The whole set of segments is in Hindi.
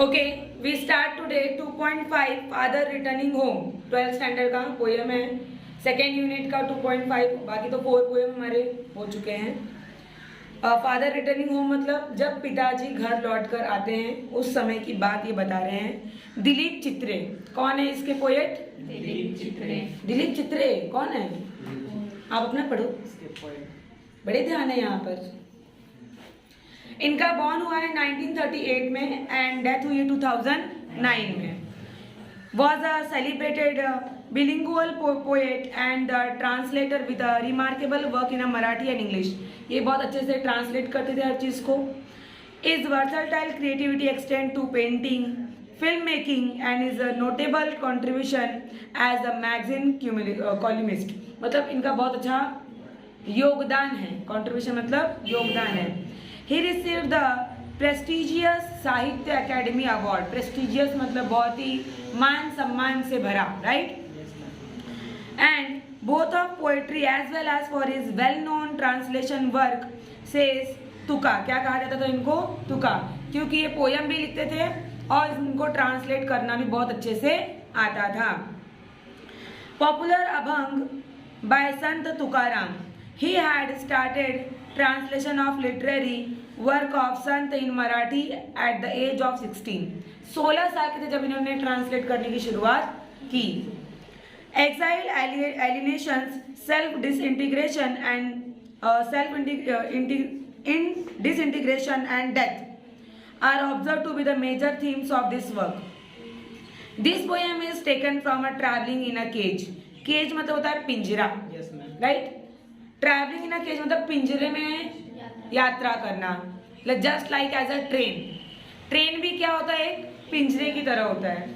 Okay we start today 2.5 father returning home 12th standard का पोएम है। सेकेंड यूनिट का 2.5, बाकी तो 4 पोएम हमारे हो चुके हैं। फादर रिटर्निंग होम मतलब जब पिताजी घर लौटकर आते हैं उस समय की बात ये बता रहे हैं। दिलीप चित्रे कौन है इसके पोएट? दिलीप चित्रे कौन है? आप अपना पढ़ो, बड़े ध्यान है यहाँ पर। इनका बॉर्न हुआ है 1938 में एंड डेथ हुई है 2009 में। Was a celebrated bilingual poet and translator with a remarkable work in Marathi and English. ये बहुत अच्छे से ट्रांसलेट करते थे हर चीज़ को। Is versatile creativity extend to painting, film making and is a notable contribution as a magazine columnist. मतलब इनका बहुत अच्छा योगदान है। कॉन्ट्रीब्यूशन मतलब योगदान है। He received the prestigious Sahitya academy award. Prestigious मतलब बहुत ही मान सम्मान से भरा, right? And both of poetry as well as for his well known translation work says Tuka. क्या कहा जाता था इनको? तुका, क्योंकि ये पोयम भी लिखते थे और इनको ट्रांसलेट करना भी बहुत अच्छे से आता था। Popular abhang bye Sant Tukaram. He had started translation of literary work of Sant in Marathi at the age of 16. 16 साल के थे जब इन्होंने ट्रांसलेट करने की शुरुआत की। Exile, alienations, self disintegration disintegration and death are observed to be the major themes of this work. This poem is taken from a traveling in a cage. Cage मतलब होता है पिंजरा, right? Travelling in a cage मतलब पिंजरे में यात्रा करना। Just like as a train. Train भी क्या होता है? एक पिंजरे की तरह होता है।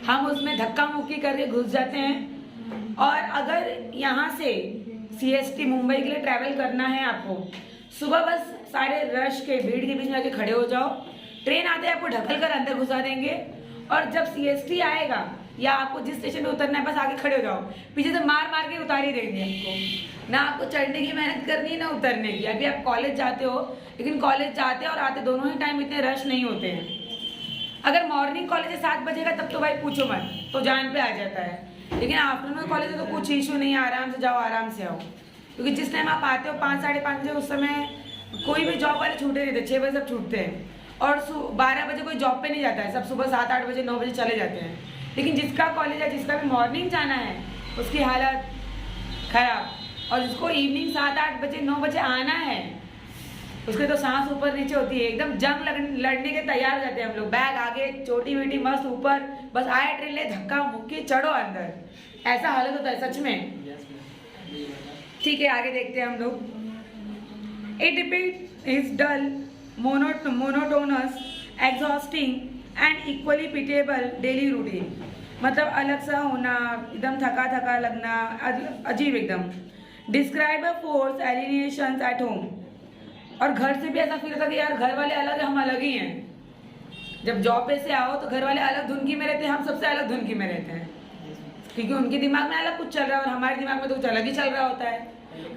हम उसमें धक्का मुक्की करके घुस जाते हैं। और अगर यहाँ से CST मुंबई के लिए ट्रैवल करना है आपको, सुबह बस सारे रश के भीड़ के बीच में आके खड़े हो जाओ, ट्रेन आते हैं आपको ढकल कर अंदर घुसा देंगे। और जब CST आएगा या आपको जिस स्टेशन पे उतरना है बस आगे खड़े हो जाओ, पीछे से मार मार के उतार ही देंगे आपको। ना आपको चढ़ने की मेहनत करनी है ना उतरने की। अभी आप कॉलेज जाते हो, लेकिन कॉलेज जाते और आते दोनों ही टाइम इतने रश नहीं होते हैं। अगर मॉर्निंग कॉलेज है 7 बजे का तब तो भाई पूछो मत, तो जान पे आ जाता है। लेकिन आफ्टरनून कॉलेज है तो कुछ इशू नहीं है, आराम से जाओ आराम से आओ। क्योंकि जिस टाइम आप आते हो 5 साढ़े 5 बजे, उस समय कोई भी जॉब वाले छूटे नहीं थे। 6 बजे सब छूटते हैं और 12 बजे कोई जॉब पे नहीं जाता है। सब सुबह 7-8 बजे 9 बजे चले जाते हैं। लेकिन जिसका कॉलेज है, जिसका भी मॉर्निंग जाना है, उसकी हालत खराब। और जिसको इवनिंग 7-8 बजे 9 बजे आना है, उसके तो सांस ऊपर नीचे होती है। एकदम जंग लड़ने के तैयार हो जाते हैं हम लोग। बैग आगे, चोटी वीटी मस्त ऊपर, बस आए ट्रेन ले, धक्का मुक्की चढ़ो अंदर। ऐसा हालत होता है सच में। ठीक है, आगे देखते हैं हम लोग। It depict is dull, monotonous, exhausting and equally pitiable daily routine. मतलब अलग सा होना, एकदम थका थका लगना, अजीब एकदम। Describe a force alienations at home. और घर से भी ऐसा फील होता कि यार घर वाले अलग है, हम अलग ही हैं। जब जॉब पे से आओ तो घर वाले अलग धुन की में रहते हैं, हम सबसे अलग धुन की में रहते हैं। क्योंकि उनके दिमाग में अलग कुछ चल रहा है और हमारे दिमाग में तो कुछ अलग ही चल रहा होता है।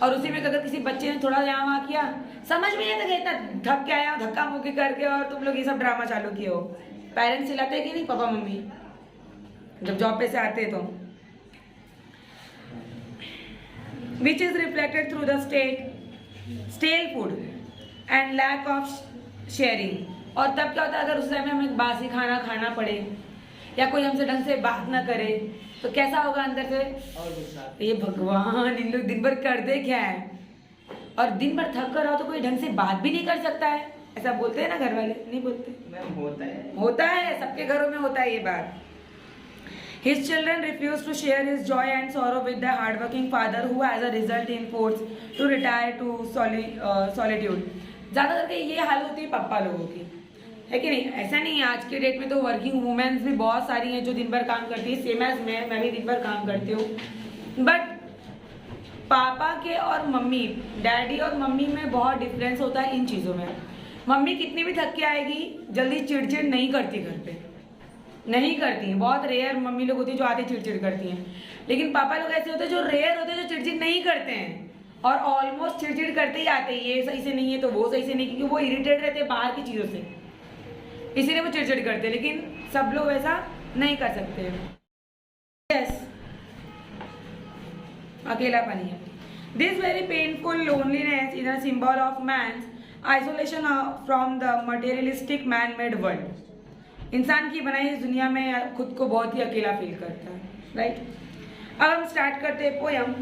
और उसी में अगर किसी बच्चे ने थोड़ा यहाँ वहाँ किया, समझ में नहीं आता कि इतना थक के आया धक्का मुक्की करके और तुम लोग ये सब ड्रामा चालू किए हो। पेरेंट्स चिल्लाते हैं कि नहीं, पापा मम्मी, जब जॉब पे से आते तो। Which is reflected through the stale food and lack of sharing. और तब क्या होता है, अगर उस टाइम में हमें बासी खाना खाना पड़े या कोई हमसे ढंग से बात ना करे तो कैसा होगा अंदर से? ये भगवान, इन लोग दिन भर करते क्या है। और दिन भर थक कर आओ तो कोई ढंग से बात भी नहीं कर सकता है। ऐसा बोलते हैं ना घर वाले? नहीं बोलते? होता है, सबके घरों में होता है ये बात। His children refused to share his joy and sorrow with the hardworking father, who as a result in forced to retire to solitude. ज़्यादा करके ये हाल होती है पापा लोगों की, है कि नहीं? ऐसा नहीं है, आज के डेट में तो वर्किंग वुमेन्स भी बहुत सारी हैं जो दिन भर काम करती है। सेम एज मैं भी दिन भर काम करती हूँ। बट पापा के और मम्मी, डैडी और मम्मी में बहुत डिफरेंस होता है इन चीज़ों में। मम्मी कितनी भी थक के आएगी, जल्दी चिड़चिड़ नहीं करती, घर पे नहीं करती हैं। बहुत रेयर मम्मी लोग होती है जो आते चिड़चिड़ करती हैं। लेकिन पापा लोग ऐसे होते हैं जो रेयर होते हैं, जो चिड़चिड़ नहीं करते हैं और ऑलमोस्ट चिड़चिड़ करते ही आते हैं। ये सही से नहीं है तो वो सही से नहीं, क्योंकि वो इरिटेट रहते हैं बाहर की चीज़ों से। इसीलिए वो चिड़चिड़ करते हैं, लेकिन सब लोग ऐसा नहीं कर सकते। यस, अकेलापन ही है। This very painful loneliness is a symbol of man's isolation from the materialistic man made world. इंसान की बनाई इस दुनिया में खुद को बहुत ही अकेला फील करता है, राइट। अब हम स्टार्ट करते हैं पोयम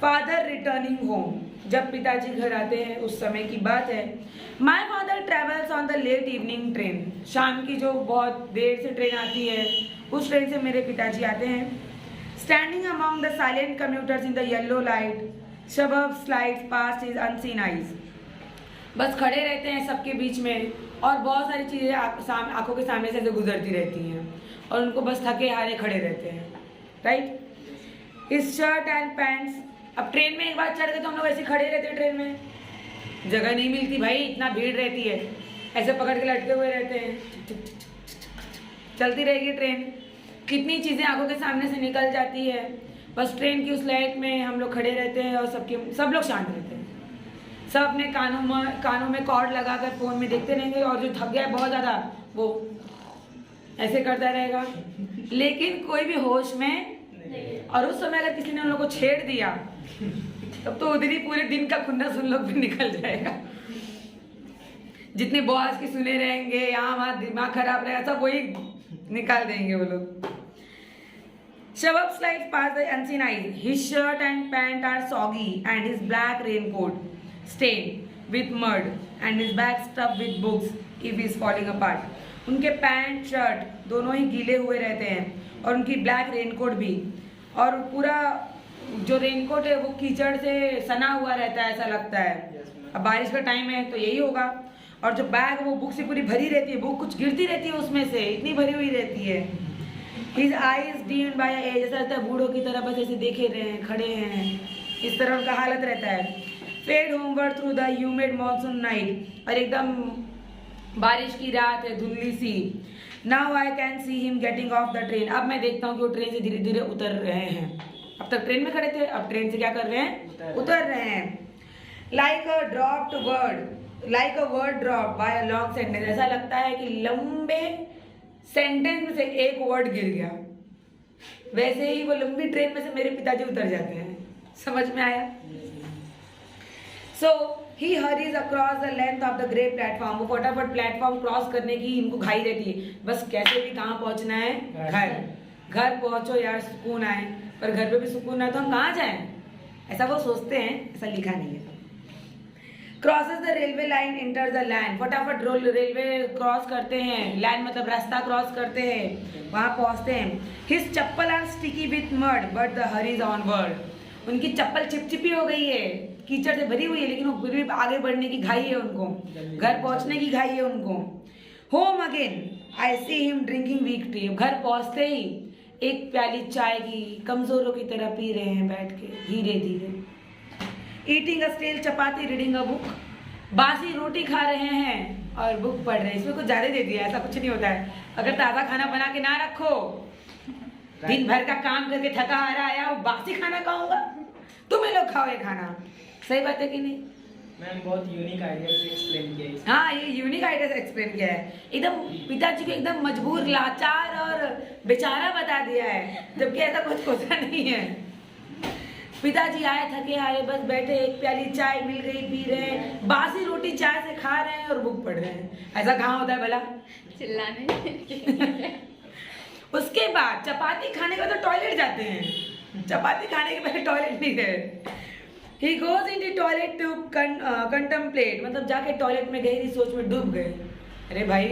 फादर रिटर्निंग होम। जब पिताजी घर आते हैं उस समय की बात है। My father travels on the late evening train. शाम की जो बहुत देर से ट्रेन आती है उस ट्रेन से मेरे पिताजी आते हैं। Standing among the silent commuters in the yellow light शबब slides past his unseen eyes. बस खड़े रहते हैं सबके बीच में और बहुत सारी चीज़ें आंखों के सामने से गुजरती रहती हैं और उनको बस थके हारे खड़े रहते हैं, right. His shirt and pants. अब ट्रेन में एक बार चढ़ गए तो हम लोग ऐसे खड़े रहते हैं, ट्रेन में जगह नहीं मिलती भाई, इतना भीड़ रहती है, ऐसे पकड़ के लटके हुए रहते हैं। चलती रहेगी ट्रेन, कितनी चीज़ें आंखों के सामने से निकल जाती है। बस ट्रेन की उस लाइट में हम लोग खड़े रहते हैं और सब लोग शांत रहते हैं। सब अपने कानों में कॉर्ड लगाकर फ़ोन में देखते रहेंगे और जो थक गया है बहुत ज़्यादा वो ऐसे करता रहेगा, लेकिन कोई भी होश में। और उस समय अगर किसी ने उन लोगों को छेड़ दिया तब तो उधर ही पूरे दिन का खुन्नस उन लोग भी निकल जाएगा। जितने बॉस की सुने रहेंगे, यहाँ वहाँ दिमाग खराब रहेगा, सब वही निकाल देंगे वो लोग। Shabab slides past the unseen eyes. His shirt and pant are soggy and his black raincoat stained with mud and his bag stuffed with books if he is falling apart. उनके पैंट शर्ट दोनों ही गीले हुए रहते हैं और उनकी ब्लैक रेनकोट भी, और पूरा जो रेनकोट है वो कीचड़ से सना हुआ रहता है, ऐसा लगता है। अब बारिश का टाइम है तो यही होगा। और जो बैग वो बुक से पूरी भरी रहती है, बुक कुछ गिरती रहती है उसमें से, इतनी भरी हुई रहती है। His eyes dimmed by age, ऐसा लगता है बूढ़ों की तरह बस ऐसे देखे रहे हैं, खड़े हैं, इस तरह उनका हालत रहता है। Fade homeward through the humid monsoon night, और एकदम बारिश की रात है धुंधली सी। Now I can see him getting off the train, अब मैं देखता हूँ कि वो ट्रेन से धीरे धीरे उतर रहे हैं। अब तक ट्रेन में खड़े थे, अब ट्रेन से क्या कर रहे हैं, उतर रहे हैं। Like a dropped word, like a word dropped by a long sentence, ऐसा लगता है कि लंबे सेंटेंस में से एक वर्ड गिर गया, वैसे ही वो लंबी ट्रेन में से मेरे पिताजी उतर जाते हैं। समझ में आया? So he hurries across the length of the grey platform, वो फटाफट प्लेटफॉर्म क्रॉस करने की इनको घाई रहती है, बस कैसे भी कहाँ पहुँचना है, घर पहुँचो यार, सुकून आए। पर घर पे भी सुकून आए तो हम कहाँ जाएं, ऐसा वो सोचते हैं, ऐसा लिखा नहीं है। Crosses the railway line, enter the land, फटाफट रेलवे क्रॉस करते हैं, लैंड मतलब रास्ता क्रॉस करते हैं, वहाँ पहुँचते हैं। His chappal are sticky with mud but the hurry is onward, उनकी चप्पल चिपचिपी हो गई है, कीचड़ से भरी हुई है, लेकिन वो फिर भी आगे बढ़ने की घाई है उनको, घर पहुँचने की घाई है उनको। Home again I see him drinking weak tea, घर पहुँचते ही एक प्याली चाय की कमजोरों की तरह पी रहे हैं बैठ के धीरे धीरे। Eating a stale chapati, reading a book, बासी रोटी खा रहे हैं और बुक पढ़ रहे हैं। इसमें कुछ ज़्यादा दे दिया, ऐसा कुछ नहीं होता है। अगर ताज़ा खाना बना के ना रखो, दिन भर का काम करके थका आ रहा है, वो बासी खाना खाऊंगा, तुम्हें लोग खाओ ये खाना। सही बात है कि नहीं? मैम बहुत यूनिक आइडिया से एक्सप्लेन किया है। हाँ, ये यूनिक आइडिया से एक्सप्लेन किया है। एकदम पिताजी को एकदम मजबूर, लाचार और बेचारा बता दिया है, जबकि ऐसा कुछ होता नहीं है। पिताजी आए थके हारे, बस बैठे, एक प्याली चाय मिल गई, पी रहे हैं, बासी रोटी चाय से खा रहे हैं और बुक पढ़ रहे हैं। ऐसा कहाँ होता है भला? चिल्लाने उसके बाद चपाती खाने के बाद तो टॉयलेट जाते हैं, चपाती खाने के पहले टॉयलेट नहीं गए। He goes into toilet to contemplate, मतलब जाके टॉयलेट में गहरी सोच में डूब गए। अरे भाई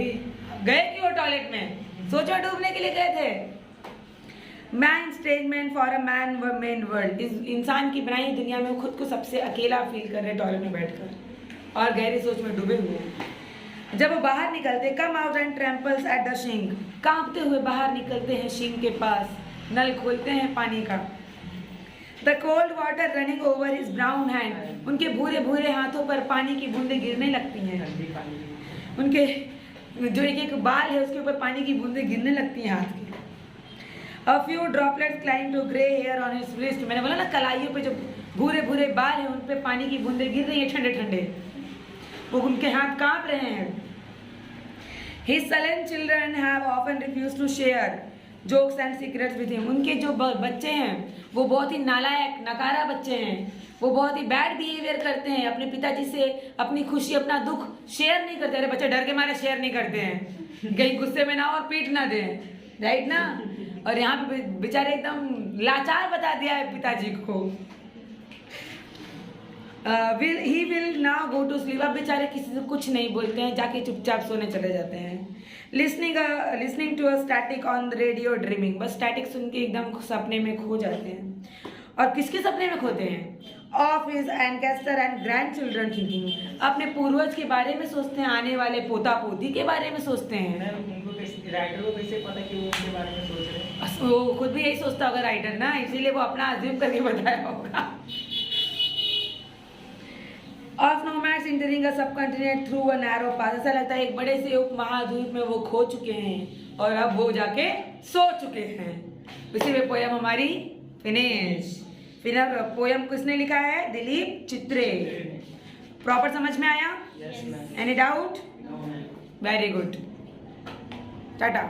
गए क्यों टॉयलेट में? सोचो डूबने के लिए गए थे। Man statement for a man men world, इस इंसान की बनाई दुनिया में खुद को सबसे अकेला फील कर रहे हैं टॉयलेट में बैठकर और गहरी सोच में डूबे हुए। जब वो बाहर निकलते, come out and tramples at the sink, कांपते हुए बाहर निकलते हैं सिंक के पास, नल खोलते हैं पानी का। The cold water running over his brown hand, उनके भूरे भूरे हाथों पर पानी की बूंदें गिरने लगती हैं। उनके जो एक एक बाल है उसके ऊपर पानी की बूंदें गिरने लगती हैं हाथ की। A few droplets climb to grey hair on his wrist, मैंने बोला ना कलाइयों पे जो भूरे भूरे बाल हैं उन पे पानी की बूंदें गिर रही हैं ठंडे ठंडे, वो उनके हाथ कांप रहे हैं। His sullen children have often refused to share jokes and secrets with him. उनके जो बच्चे हैं वो बहुत ही नालायक नकारा बच्चे हैं, वो बहुत ही बैड बिहेवियर करते हैं, अपने पिताजी से अपनी खुशी अपना दुख शेयर नहीं करते। अरे बच्चे डर के मारे शेयर नहीं करते हैं, कहीं गुस्से में ना और पीट ना दें, राइट ना। और यहाँ पे बेचारे एकदम लाचार बता दिया है पिताजी को। He will now go to sleep. अब बेचारे किसी से कुछ नहीं बोलते हैं, जाके चुपचाप सोने चले जाते हैं। Listening to a static on the radio dreaming. बस स्टैटिक सुन के एकदम सपने में खो जाते हैं। और किसके सपने में खोते हैं? Of his ancestor and grandchildren thinking. अपने पूर्वज के बारे में सोचते हैं, आने वाले पोता पोती के बारे में सोचते हैं। राइटर को कैसे पता कि वो उनके बारे में सोच रहे हैं? वो खुद भी यही सोचता होगा राइटर ना, इसीलिए वो अपना अज्यूम करके बताया होगा। Of nomads entering a subcontinent through a narrow pass. ऐसा लगता है एक बड़े से उपमहाद्वीप में वो खो चुके हैं और अब वो जाके सो चुके हैं। इसी में पोयम हमारी फिनिश। फिर पोयम किसने लिखा है? दिलीप चित्रे। प्रॉपर समझ में आया? Yes ma'am. Any doubt? No ma'am. Very good, Tata.